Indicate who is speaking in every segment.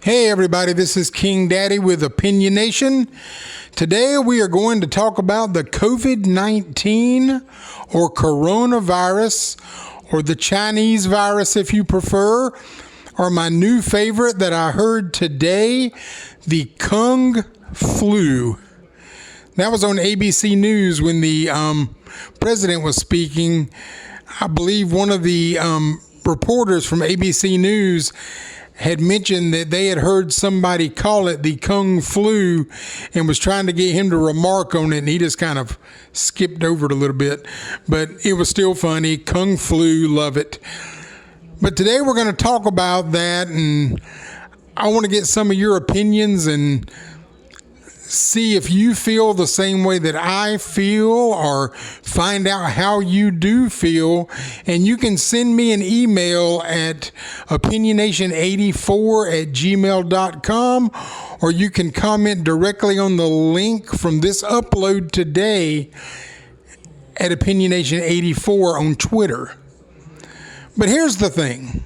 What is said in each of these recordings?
Speaker 1: Hey everybody, this is King Daddy with Opinion Nation. Today we are going to talk about the COVID-19 or coronavirus, or the Chinese virus if you prefer, or my new favorite that I heard today, the Kung flu. That was on ABC News when the president was speaking. I believe one of the reporters from ABC News had mentioned that they had heard somebody call it the Kung flu and was trying to get him to remark on it, and he just kind of skipped over it a little bit. But it was still funny. Kung flu, love it. But today we're going to talk about that, and I want to get some of your opinions and see if you feel the same way that I feel, or find out how you do feel. And you can send me an email at opinionnation84@gmail.com, or you can comment directly on the link from this upload today at opinionnation84 on Twitter. But here's the thing.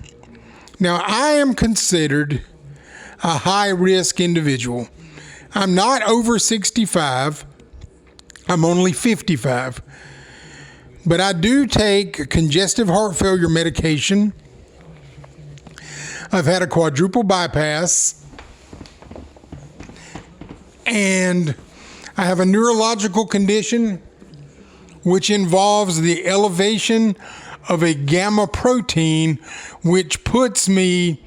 Speaker 1: Now, I am considered a high-risk individual. I'm not over 65. I'm only 55. But I do take congestive heart failure medication. I've had a quadruple bypass. And I have a neurological condition which involves the elevation of a gamma protein, which puts me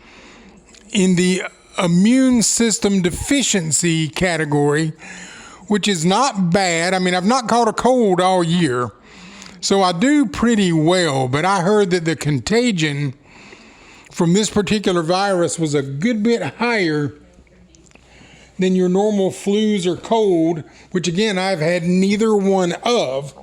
Speaker 1: in the immune system deficiency category, which is not bad. I mean, I've not caught a cold all year, so I do pretty well. But I heard that the contagion from this particular virus was a good bit higher than your normal flus or cold, which again, I've had neither one of.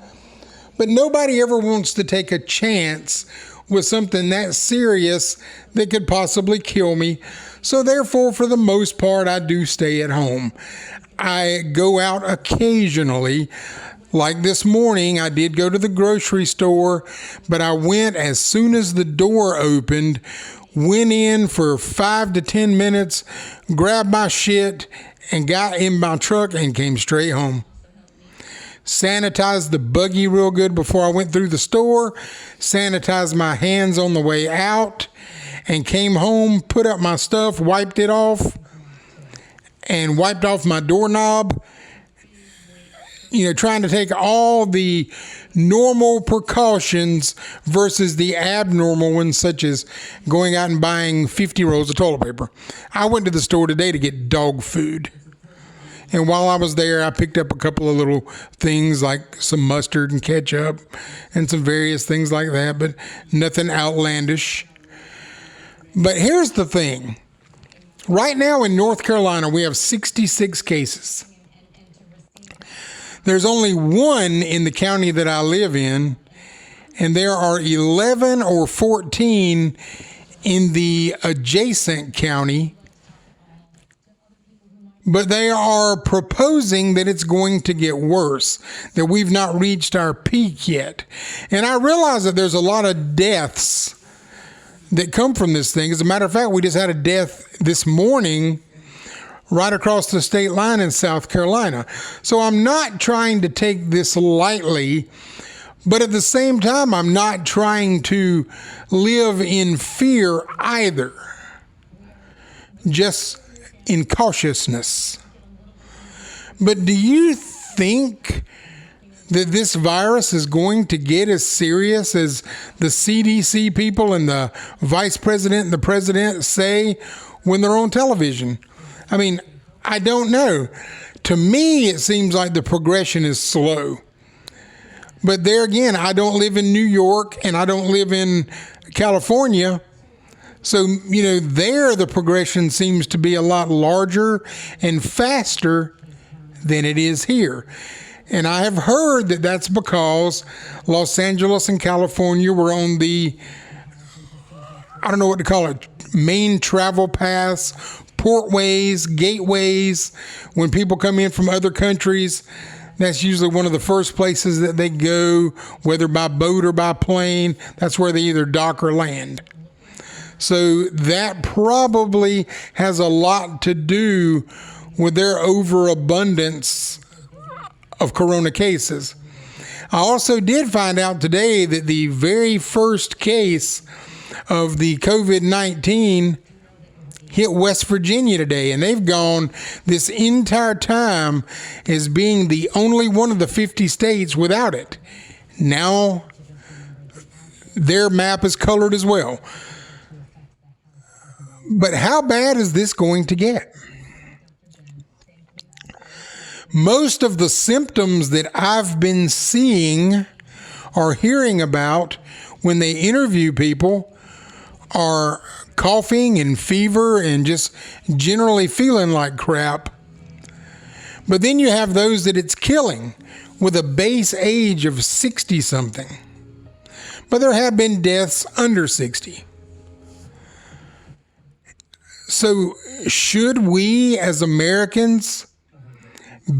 Speaker 1: But nobody ever wants to take a chance with something that serious that could possibly kill me. So therefore, for the most part, I do stay at home. I go out occasionally. Like this morning, I did go to the grocery store, but I went as soon as the door opened, went in for 5 to 10 minutes, grabbed my shit, and got in my truck and came straight home. Sanitized the buggy real good before I went through the store, sanitized my hands on the way out, and came home, put up my stuff, wiped it off, and wiped off my doorknob. You know, trying to take all the normal precautions versus the abnormal ones, such as going out and buying 50 rolls of toilet paper. I went to the store today to get dog food. And while I was there, I picked up a couple of little things like some mustard and ketchup and some various things like that, but nothing outlandish. But here's the thing. Right now in North Carolina, we have 66 cases. There's only one in the county that I live in, and there are 11 or 14 in the adjacent county. But they are proposing that it's going to get worse, that we've not reached our peak yet. And I realize that there's a lot of deaths that come from this thing. As a matter of fact, we just had a death this morning right across the state line in South Carolina. So I'm not trying to take this lightly, but at the same time, I'm not trying to live in fear either. Just in cautiousness. But do you think that this virus is going to get as serious as the CDC people and the vice president and the president say when they're on television? I mean, I don't know. To me, it seems like the progression is slow. But there again, I don't live in New York and I don't live in California. So, you know, there the progression seems to be a lot larger and faster than it is here. And I have heard that that's because Los Angeles and California were on the, I don't know what to call it, main travel paths, portways, gateways. When people come in from other countries, that's usually one of the first places that they go, whether by boat or by plane. That's where they either dock or land. So that probably has a lot to do with their overabundance of corona cases. I also did find out today that the very first case of the COVID-19 hit West Virginia today, and they've gone this entire time as being the only one of the 50 states without it. Now their map is colored as well. But how bad is this going to get? Most of the symptoms that I've been seeing or hearing about when they interview people are coughing and fever and just generally feeling like crap. But then you have those that it's killing with a base age of 60 something. But there have been deaths under 60. So should we as Americans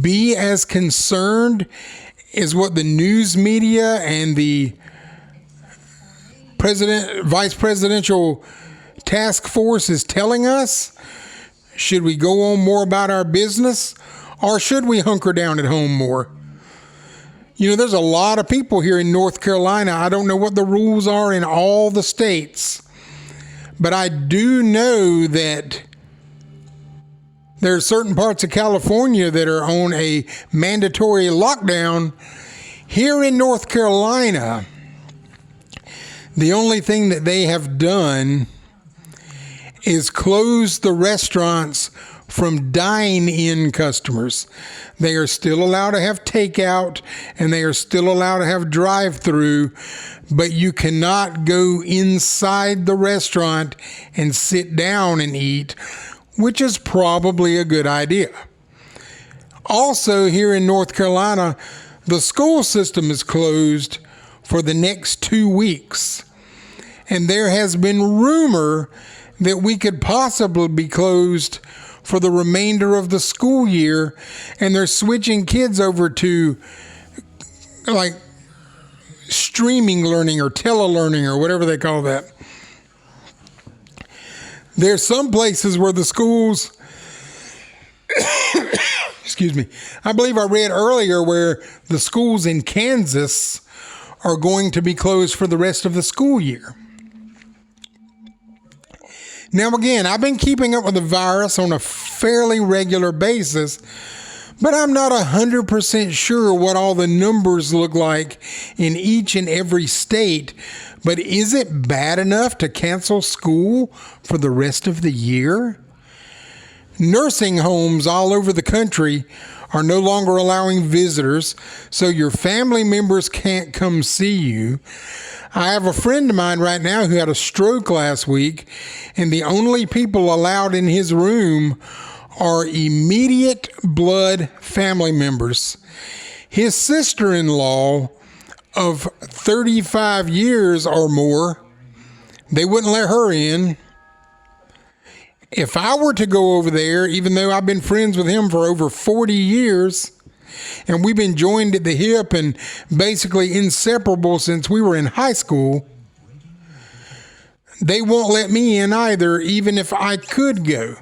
Speaker 1: be as concerned as what the news media and the vice presidential task force is telling us? Should we go on more about our business, or should we hunker down at home more? You know, there's a lot of people here in North Carolina. I don't know what the rules are in all the states, but I do know that there are certain parts of California that are on a mandatory lockdown. Here in North Carolina, the only thing that they have done is close the restaurants from dine-in customers. They are still allowed to have takeout and they are still allowed to have drive-through, but you cannot go inside the restaurant and sit down and eat, which is probably a good idea. Also, here in North Carolina, the school system is closed for the next 2 weeks. And there has been rumor that we could possibly be closed for the remainder of the school year, and they're switching kids over to like streaming learning or telelearning or whatever they call that. There's some places where the schools, excuse me, I believe I read earlier where the schools in Kansas are going to be closed for the rest of the school year. Now, again, I've been keeping up with the virus on a fairly regular basis, but I'm not 100% sure what all the numbers look like in each and every state. But is it bad enough to cancel school for the rest of the year? Nursing homes all over the country are no longer allowing visitors, so your family members can't come see you. I have a friend of mine right now who had a stroke last week, and the only people allowed in his room are immediate blood family members. His sister-in-law of 35 years or more, they wouldn't let her in. If I were to go over there, even though I've been friends with him for over 40 years, and we've been joined at the hip and basically inseparable since we were in high school, they won't let me in either, even if I could go.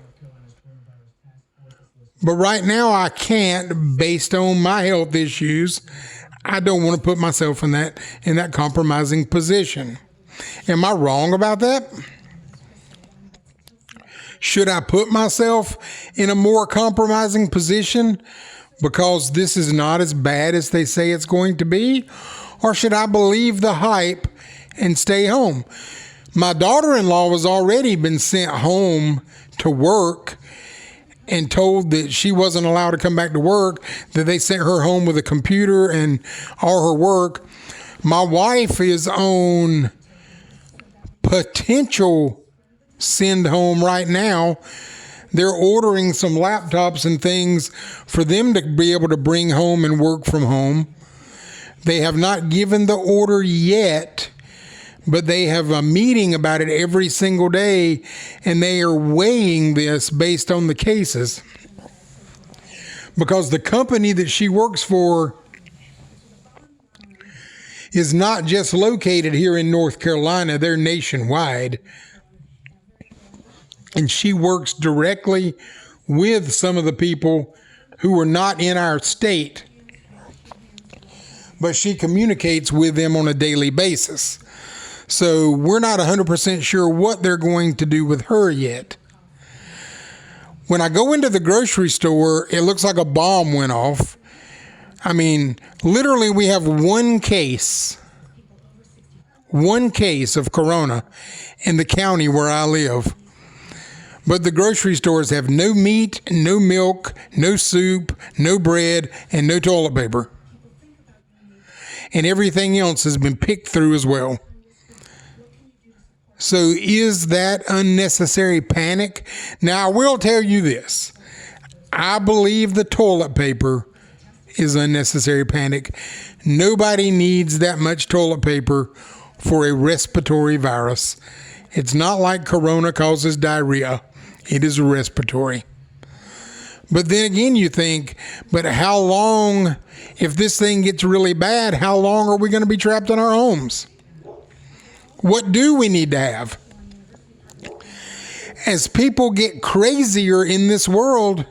Speaker 1: But right now I can't based on my health issues. I don't want to put myself in that compromising position. Am I wrong about that? Should I put myself in a more compromising position because this is not as bad as they say it's going to be? Or should I believe the hype and stay home? My daughter-in-law has already been sent home to work and told that she wasn't allowed to come back to work, that they sent her home with a computer and all her work. My wife is on potential send home right now. They're ordering some laptops and things for them to be able to bring home and work from home. They have not given the order yet, but they have a meeting about it every single day, and they are weighing this based on the cases. Because the company that she works for is not just located here in North Carolina, they're nationwide. and she works directly with some of the people who are not in our state, but she communicates with them on a daily basis. So we're not 100% sure what they're going to do with her yet. When I go into the grocery store, it looks like a bomb went off. I mean, literally we have one case of corona in the county where I live. But the grocery stores have no meat, no milk, no soup, no bread, and no toilet paper. And everything else has been picked through as well. So is that unnecessary panic? Now, I will tell you this. I believe the toilet paper is unnecessary panic. Nobody needs that much toilet paper for a respiratory virus. It's not like corona causes diarrhea. It is respiratory. But then again, you think, but how long, if this thing gets really bad, how long are we going to be trapped in our homes? What do we need to have? As people get crazier in this world,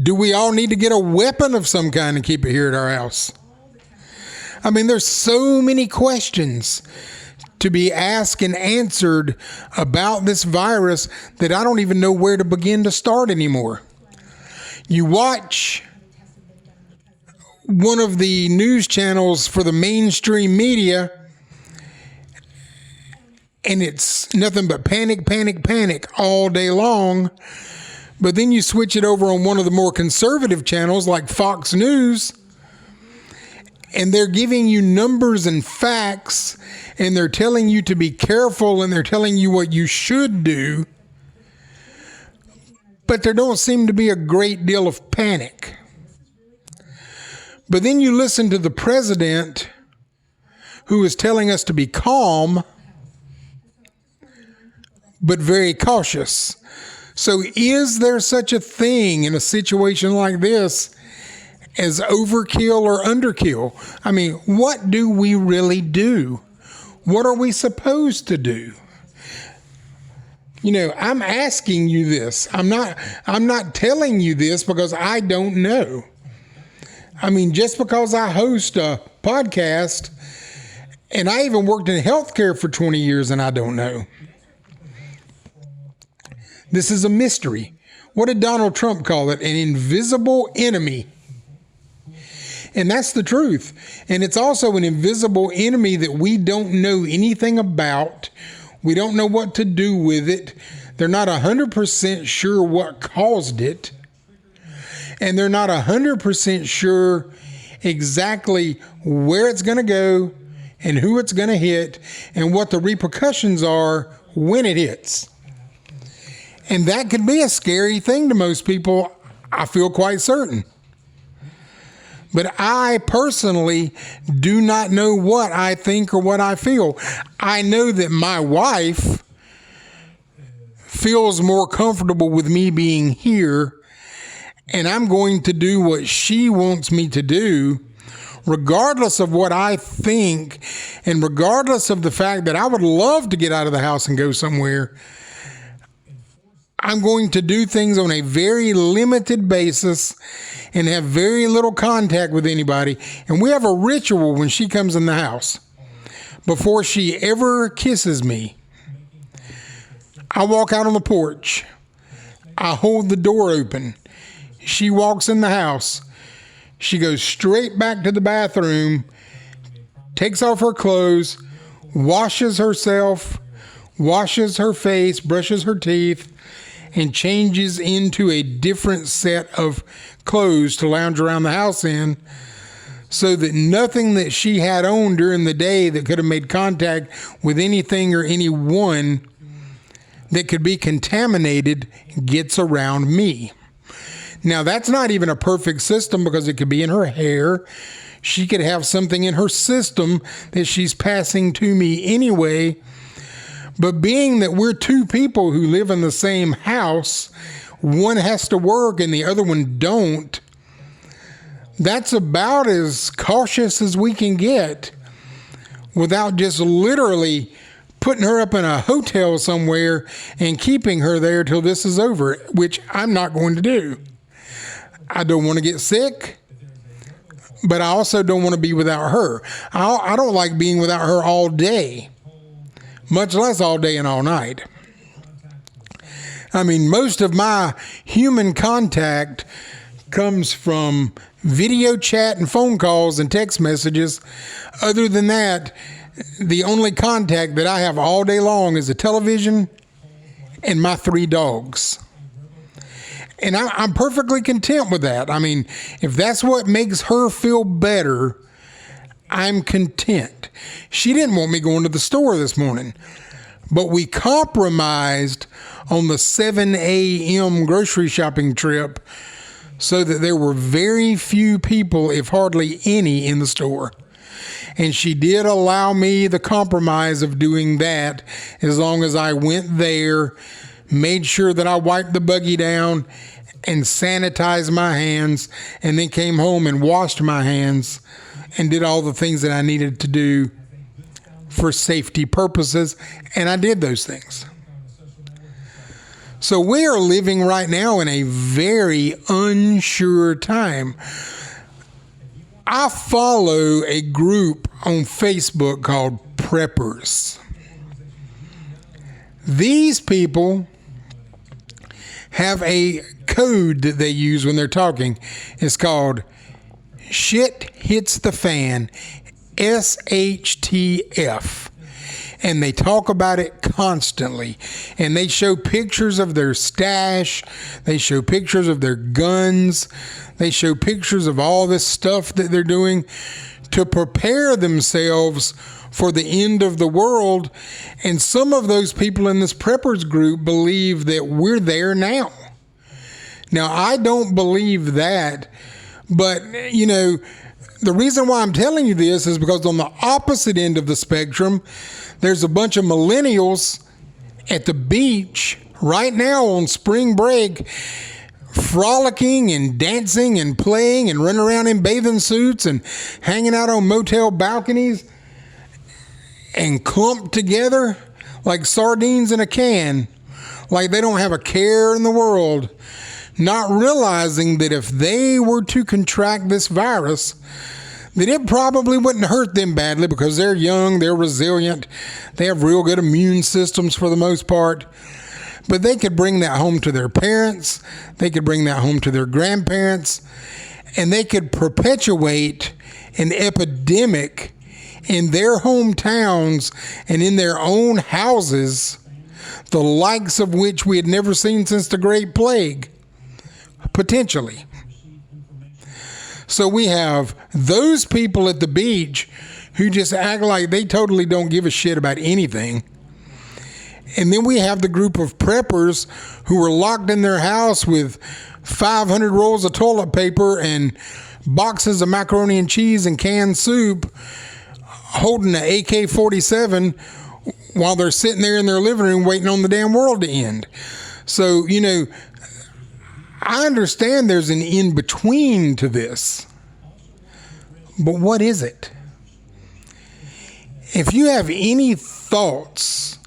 Speaker 1: do we all need to get a weapon of some kind and keep it here at our house? I mean, there's so many questions to be asked and answered about this virus that I don't even know where to begin to start anymore. You watch one of the news channels for the mainstream media, and it's nothing but panic, panic, panic all day long. But then you switch it over on one of the more conservative channels like Fox News, and they're giving you numbers and facts, and they're telling you to be careful, and they're telling you what you should do. But there don't seem to be a great deal of panic. But then you listen to the president, who is telling us to be calm, but very cautious. So is there such a thing in a situation like this as overkill or underkill? I mean, what do we really do? What are we supposed to do? You know, I'm asking you this. I'm not telling you this because I don't know. I mean, just because I host a podcast, and I even worked in healthcare for 20 years and I don't know. This is a mystery. What did Donald Trump call it? An invisible enemy. And that's the truth. And it's also an invisible enemy that we don't know anything about. We don't know what to do with it. They're not 100% sure what caused it. And they're not 100% sure exactly where it's going to go and who it's going to hit and what the repercussions are when it hits. And that could be a scary thing to most people, I feel quite certain. But I personally do not know what I think or what I feel. I know that my wife feels more comfortable with me being here, and I'm going to do what she wants me to do, regardless of what I think, and regardless of the fact that I would love to get out of the house and go somewhere. I'm going to do things on a very limited basis and have very little contact with anybody. And we have a ritual when she comes in the house. Before she ever kisses me, I walk out on the porch. I hold the door open. She walks in the house. She goes straight back to the bathroom, takes off her clothes, washes herself, washes her face, brushes her teeth, and changes into a different set of clothes to lounge around the house in, so that nothing that she had on during the day that could have made contact with anything or anyone that could be contaminated gets around me. Now, that's not even a perfect system because it could be in her hair. She could have something in her system that she's passing to me anyway. But being that we're two people who live in the same house, one has to work and the other one don't, that's about as cautious as we can get without just literally putting her up in a hotel somewhere and keeping her there till this is over, which I'm not going to do. I don't want to get sick, but I also don't want to be without her. I don't like being without her all day, much less all day and all night. I mean, most of my human contact comes from video chat and phone calls and text messages. Other than that, the only contact that I have all day long is the television and my 3 dogs. And I'm perfectly content with that. I mean, if that's what makes her feel better, I'm content. She didn't want me going to the store this morning, but we compromised on the 7 a.m. grocery shopping trip so that there were very few people, if hardly any, in the store. And she did allow me the compromise of doing that as long as I went there, made sure that I wiped the buggy down and sanitized my hands, and then came home and washed my hands and did all the things that I needed to do for safety purposes, and I did those things. So we are living right now in a very unsure time. I follow a group on Facebook called Preppers. These people have a code that they use when they're talking. It's called Shit Hits the Fan, SHTF. And they talk about it constantly. And they show pictures of their stash. They show pictures of their guns. They show pictures of all this stuff that they're doing to prepare themselves for the end of the world. And some of those people in this preppers group believe that we're there now. Now, I don't believe that. But, you know, the reason why I'm telling you this is because on the opposite end of the spectrum, there's a bunch of millennials at the beach right now on spring break, frolicking and dancing and playing and running around in bathing suits and hanging out on motel balconies and clumped together like sardines in a can, like they don't have a care in the world, not realizing that if they were to contract this virus, that it probably wouldn't hurt them badly because they're young, they're resilient, they have real good immune systems for the most part. But they could bring that home to their parents, they could bring that home to their grandparents, and they could perpetuate an epidemic in their hometowns and in their own houses, the likes of which we had never seen since the Great Plague, potentially. So we have those people at the beach who just act like they totally don't give a shit about anything. And then we have the group of preppers who were locked in their house with 500 rolls of toilet paper and boxes of macaroni and cheese and canned soup, holding an AK-47 while they're sitting there in their living room waiting on the damn world to end. So, you know, I understand there's an in-between to this, but what is it? If you have any thoughts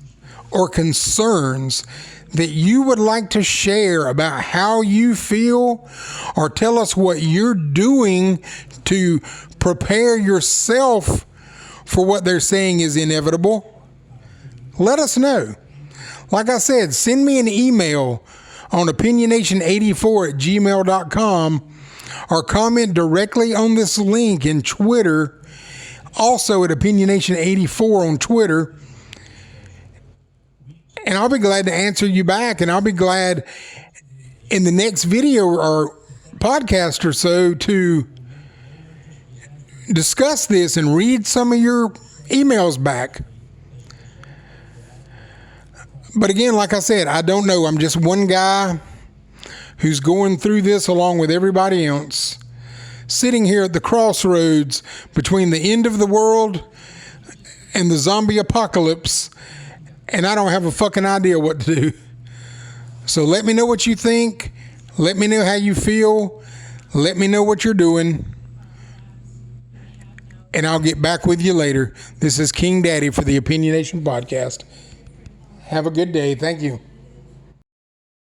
Speaker 1: or concerns that you would like to share about how you feel, or tell us what you're doing to prepare yourself for what they're saying is inevitable, let us know. Like I said, send me an email on opinionation84@gmail.com or comment directly on this link in Twitter, also at opinionation84 on Twitter. And I'll be glad to answer you back, and I'll be glad in the next video or podcast or so to discuss this and read some of your emails back. But again, like I said, I don't know. I'm just one guy who's going through this along with everybody else, sitting here at the crossroads between the end of the world and the zombie apocalypse, and I don't have a fucking idea what to do. So let me know what you think. Let me know how you feel. Let me know what you're doing. And I'll get back with you later. This is King Daddy for the Opinionation Podcast. Have a good day. Thank you.